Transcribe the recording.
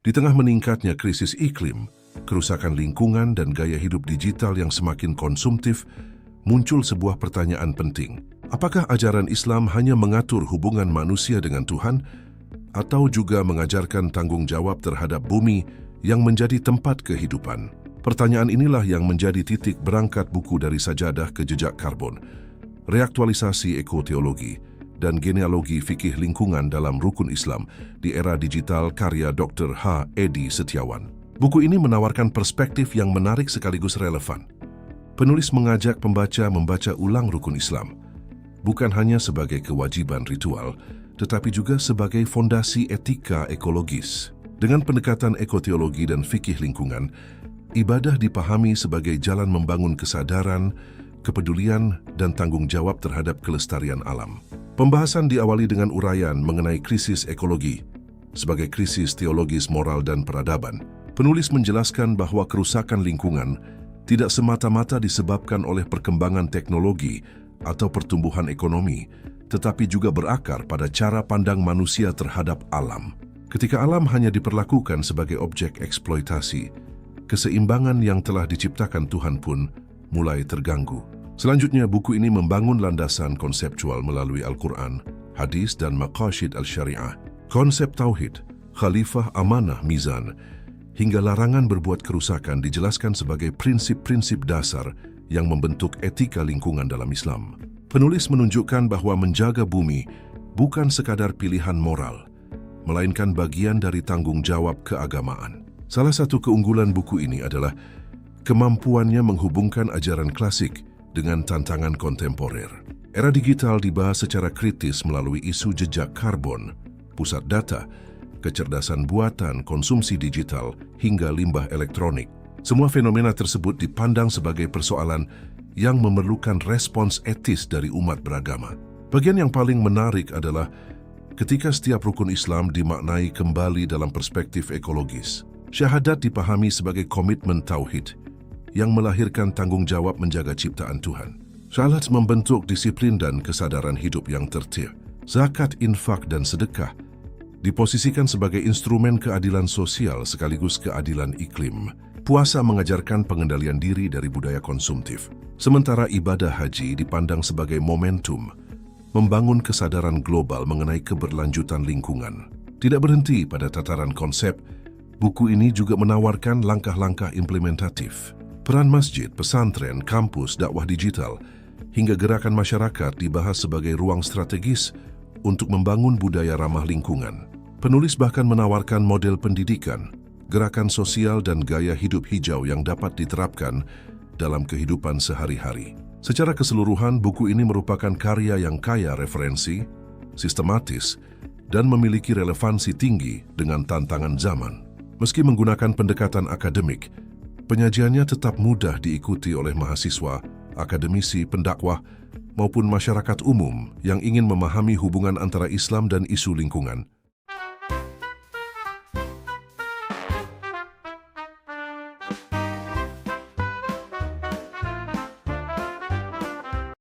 Di tengah meningkatnya krisis iklim, kerusakan lingkungan dan gaya hidup digital yang semakin konsumtif, muncul sebuah pertanyaan penting. Apakah ajaran Islam hanya mengatur hubungan manusia dengan Tuhan, atau juga mengajarkan tanggung jawab terhadap bumi yang menjadi tempat kehidupan? Pertanyaan inilah yang menjadi titik berangkat buku Dari Sajadah ke Jejak Karbon, Reaktualisasi Ekoteologi dan Genealogi Fikih Lingkungan dalam Rukun Islam di Era Digital karya Dr. H. Edi Setiawan. Buku ini menawarkan perspektif yang menarik sekaligus relevan. Penulis mengajak pembaca membaca ulang Rukun Islam, bukan hanya sebagai kewajiban ritual, tetapi juga sebagai fondasi etika ekologis. Dengan pendekatan ekoteologi dan fikih lingkungan, ibadah dipahami sebagai jalan membangun kesadaran, kepedulian, dan tanggung jawab terhadap kelestarian alam. Pembahasan diawali dengan uraian mengenai krisis ekologi sebagai krisis teologis, moral, dan peradaban. Penulis menjelaskan bahwa kerusakan lingkungan tidak semata-mata disebabkan oleh perkembangan teknologi atau pertumbuhan ekonomi, tetapi juga berakar pada cara pandang manusia terhadap alam. Ketika alam hanya diperlakukan sebagai objek eksploitasi, keseimbangan yang telah diciptakan Tuhan pun mulai terganggu. Selanjutnya, buku ini membangun landasan konseptual melalui Al-Quran, hadis, dan maqasid al-syariah. Konsep tauhid, khalifah, amanah, mizan, hingga larangan berbuat kerusakan dijelaskan sebagai prinsip-prinsip dasar yang membentuk etika lingkungan dalam Islam. Penulis menunjukkan bahwa menjaga bumi bukan sekadar pilihan moral, melainkan bagian dari tanggung jawab keagamaan. Salah satu keunggulan buku ini adalah kemampuannya menghubungkan ajaran klasik dengan tantangan kontemporer. Era digital dibahas secara kritis melalui isu jejak karbon, pusat data, kecerdasan buatan, konsumsi digital, hingga limbah elektronik. Semua fenomena tersebut dipandang sebagai persoalan yang memerlukan respons etis dari umat beragama. Bagian yang paling menarik adalah ketika setiap rukun Islam dimaknai kembali dalam perspektif ekologis. Syahadat dipahami sebagai komitmen tauhid yang melahirkan tanggung jawab menjaga ciptaan Tuhan. Salat membentuk disiplin dan kesadaran hidup yang tertib. Zakat, infak, dan sedekah diposisikan sebagai instrumen keadilan sosial sekaligus keadilan iklim. Puasa mengajarkan pengendalian diri dari budaya konsumtif. Sementara ibadah haji dipandang sebagai momentum membangun kesadaran global mengenai keberlanjutan lingkungan. Tidak berhenti pada tataran konsep, buku ini juga menawarkan langkah-langkah implementatif. Peran masjid, pesantren, kampus, dakwah digital, hingga gerakan masyarakat dibahas sebagai ruang strategis untuk membangun budaya ramah lingkungan. Penulis bahkan menawarkan model pendidikan, gerakan sosial, dan gaya hidup hijau yang dapat diterapkan dalam kehidupan sehari-hari. Secara keseluruhan, buku ini merupakan karya yang kaya referensi, sistematis, dan memiliki relevansi tinggi dengan tantangan zaman. Meski menggunakan pendekatan akademik, penyajiannya tetap mudah diikuti oleh mahasiswa, akademisi, pendakwah, maupun masyarakat umum yang ingin memahami hubungan antara Islam dan isu lingkungan.